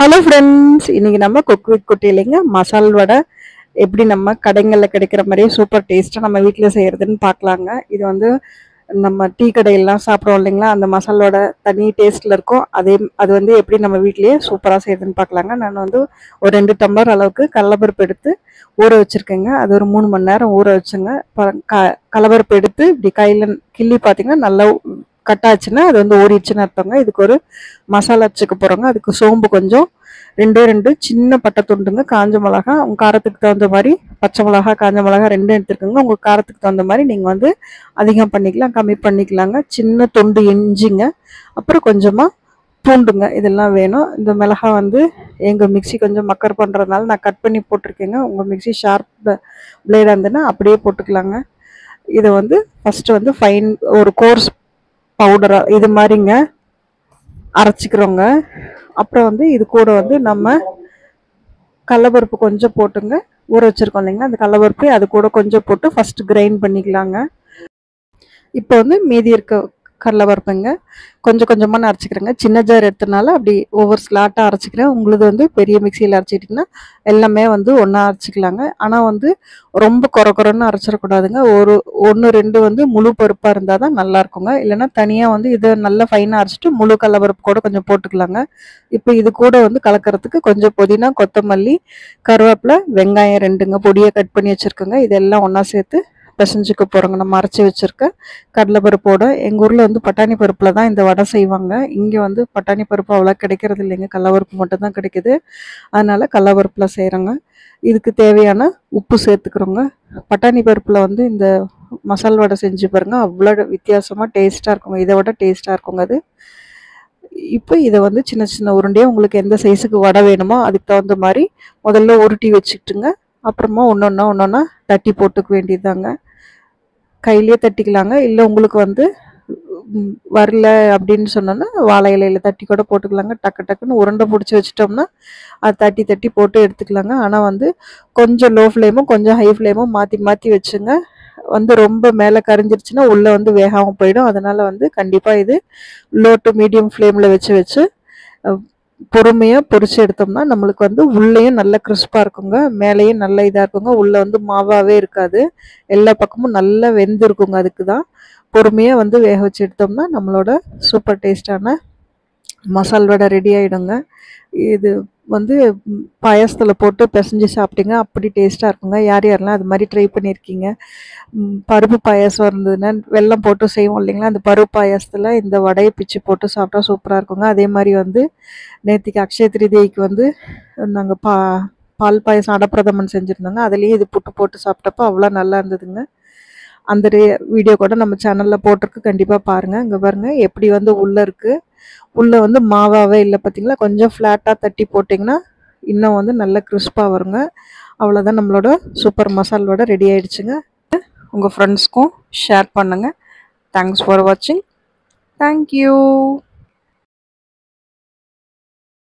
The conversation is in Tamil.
ஹலோ ஃப்ரெண்ட்ஸ், இன்னைக்கு நம்ம குக் வித் குட்டியிலைங்க மசால் வடை எப்படி நம்ம கடைகளில் கிடைக்கிற மாதிரியே சூப்பர் டேஸ்ட்டாக நம்ம வீட்டில் செய்கிறதுன்னு பார்க்கலாங்க. இது வந்து நம்ம டீ கடையிலலாம் சாப்பிட்றோம் இல்லைங்களா, அந்த மசால் வடை தனி டேஸ்ட்டில் இருக்கும். அது வந்து எப்படி நம்ம வீட்லேயே சூப்பராக செய்கிறதுன்னு பார்க்கலாங்க. நான் வந்து ஒரு 2 டம்ளர் அளவுக்கு கடலப்பருப்பு எடுத்து ஊற வச்சுருக்கேங்க. அது ஒரு 3 மணி நேரம் ஊற வச்சுங்க. கடலப்பருப்பு எடுத்து இப்படி கையில் கிள்ளி பார்த்தீங்கன்னா நல்லா கட்டாச்சுன்னா அது வந்து ஓடிடுச்சுன்னு அர்த்தங்க. இதுக்கு ஒரு மசாலா வச்சுக்க போகிறோங்க. அதுக்கு சோம்பு கொஞ்சம், 2 சின்ன பட்டை துண்டுங்க, காஞ்ச மிளகா, உங்கள் காரத்துக்கு தகுந்த மாதிரி பச்சை மிளகா, காஞ்ச மிளகா 2 எடுத்துருக்குங்க. உங்கள் காரத்துக்கு தகுந்த மாதிரி நீங்கள் வந்து அதிகம் பண்ணிக்கலாம், கம்மி பண்ணிக்கலாங்க. சின்ன துண்டு இஞ்சிங்க, அப்புறம் கொஞ்சமாக பூண்டுங்க, இதெல்லாம் வேணும். இந்த மிளகா வந்து எங்கள் மிக்சி கொஞ்சம் மக்கர் பண்ணுறதுனால நான் கட் பண்ணி போட்டிருக்கேங்க. உங்கள் மிக்சி ஷார்ப் பிளேடாக இருந்ததுன்னா அப்படியே போட்டுக்கலாங்க. இதை வந்து ஃபஸ்ட்டு வந்து ஃபைன் ஒரு கோர்ஸ் பவுடராக இது மாதிரிங்க அரைச்சிக்கிறோங்க. அப்புறம் வந்து இது கூட வந்து நம்ம கடலப்பருப்பு கொஞ்சம் போட்டுங்க, ஊற வச்சுருக்கோம் இல்லைங்களா, அந்த கடலப்பருப்பு அது கூட கொஞ்சம் போட்டு ஃபஸ்ட்டு கிரைண்ட் பண்ணிக்கலாங்க. இப்போ வந்து மீதி இருக்க கடலப்பருப்புங்க கொஞ்சம் கொஞ்சமாக நான் அரைச்சிக்கிறேங்க. சின்ன ஜார் எடுத்தனால அப்படி ஒவ்வொரு ஸ்லாட்டாக அரைச்சிக்கிறேன். உங்களுக்கு வந்து பெரிய மிக்சியில் அரைச்சிட்டிங்கன்னா எல்லாமே வந்து ஒன்றா அரைச்சிக்கலாங்க. ஆனால் வந்து ரொம்ப குறைன்னு அரைச்சிடக்கூடாதுங்க. ஒரு 1-2 வந்து முழு பருப்பாக இருந்தால் தான் நல்லாயிருக்குங்க. இல்லைன்னா தனியாக வந்து இதை நல்லா ஃபைனாக அரைச்சிட்டு முழு கடலப்பருப்பு கூட கொஞ்சம் போட்டுக்கலாங்க. இப்போ இது கூட வந்து கலக்கிறதுக்கு கொஞ்சம் புதினா, கொத்தமல்லி, கருவேப்பிலை, வெங்காயம் 2ங்க பொடியாக கட் பண்ணி வச்சுருக்கோங்க. இதெல்லாம் ஒன்றா சேர்த்து பிசைஞ்சுக்க போகிறோங்க. நம்ம அரைச்சி வச்சுருக்க கடலைப்பருப்போட. எங்கள் ஊரில் வந்து பட்டாணி பருப்பில் தான் இந்த வடை செய்வாங்க. இங்கே வந்து பட்டாணி பருப்பு அவ்வளோ கிடைக்கிறது இல்லைங்க, கடலப்பருப்பு மட்டும் தான் கிடைக்குது. அதனால் கடலப்பருப்பில் செய்கிறோங்க. இதுக்கு தேவையான உப்பு சேர்த்துக்கிறோங்க. பட்டாணி பருப்பில் வந்து இந்த மசால் வடை செஞ்சு பாருங்கள், அவ்வளோ வித்தியாசமாக டேஸ்ட்டாக இருக்குங்க. இதை விட டேஸ்ட்டாக இருக்குங்க அது. இப்போ இதை வந்து சின்ன சின்ன உருண்டையாக உங்களுக்கு எந்த சைஸுக்கு வடை வேணுமோ அதுக்கு தகுந்த மாதிரி முதல்ல உருட்டி வச்சுக்கிட்டுங்க. அப்புறமா ஒன்றொன்னா தட்டி போட்டுக்க வேண்டியதுதாங்க. கையிலேயே தட்டிக்கலாங்க. இல்லை உங்களுக்கு வந்து வரல அப்படின்னு சொன்னோன்னா வாழை இலையில் தட்டி கூட போட்டுக்கலாங்க. டக்குன்னு உருண்டை பிடிச்சி வச்சிட்டோம்னா அது தட்டி தட்டி போட்டு எடுத்துக்கலாங்க. ஆனால் வந்து கொஞ்சம் லோ ஃப்ளேமும் கொஞ்சம் ஹை ஃப்ளேமும் மாற்றி வச்சுங்க. வந்து ரொம்ப மேலே கரிஞ்சிருச்சுன்னா உள்ளே வந்து வேகாமல் போயிடும். அதனால் வந்து கண்டிப்பாக இது லோ டு மீடியம் ஃப்ளேமில் வச்சு பொறுமையாக பொரிச்சு எடுத்தோம்னா நம்மளுக்கு வந்து உள்ளேயும் நல்ல கிறிஸ்பாக இருக்குங்க, மேலேயும் நல்ல இதாக இருக்குங்க. உள்ளே வந்து மாவாகவே இருக்காது, எல்லா பக்கமும் நல்லா வெந்து இருக்குங்க. அதுக்கு தான் பொறுமையாக வந்து வேக வச்சு எடுத்தோம்னா நம்மளோட சூப்பர் டேஸ்டான மசால் வடை ரெடி ஆகிடுங்க. இது வந்து பாயாசத்தில் போட்டு பிசைஞ்சு சாப்பிட்டீங்க அப்படி டேஸ்ட்டாக இருக்குங்க. யாரெல்லாம் அது மாதிரி ட்ரை பண்ணியிருக்கீங்க? பருப்பு பாயாசம் இருந்ததுன்னா வெல்லம் போட்டு செய்வோம் இல்லைங்களா, அந்த பருப்பு பாயாசத்தில் இந்த வடையை பிச்சு போட்டு சாப்பிட்டா சூப்பராக இருக்குங்க. அதே மாதிரி வந்து நேற்றுக்கு அக்ஷய திருதியைக்கு வந்து நாங்கள் பால் பாயசம் அடப்பிரதமன் செஞ்சுருந்தோங்க. அதுலேயும் இது புட்டு போட்டு சாப்பிட்டப்போ அவ்வளோ நல்லா இருந்ததுங்க. அந்த வீடியோ கூட நம்ம சேனலில் போட்டிருக்கு, கண்டிப்பாக பாருங்கள். இங்கே பாருங்கள் எப்படி வந்து உள்ளே இருக்குது, உள்ளே வந்து மாவாகவே இல்லை பார்த்தீங்களா. கொஞ்சம் ஃப்ளாட்டாக தட்டி போட்டிங்கன்னா இன்னும் வந்து நல்ல கிறிஸ்பாக வருங்க. அவ்வளோதான், நம்மளோட சூப்பர் மசால் வடை ரெடி ஆகிடுச்சுங்க. உங்கள் ஃப்ரெண்ட்ஸ்க்கும் ஷேர் பண்ணுங்கள். தேங்க்ஸ் ஃபார் வாட்சிங். தேங்க்யூ.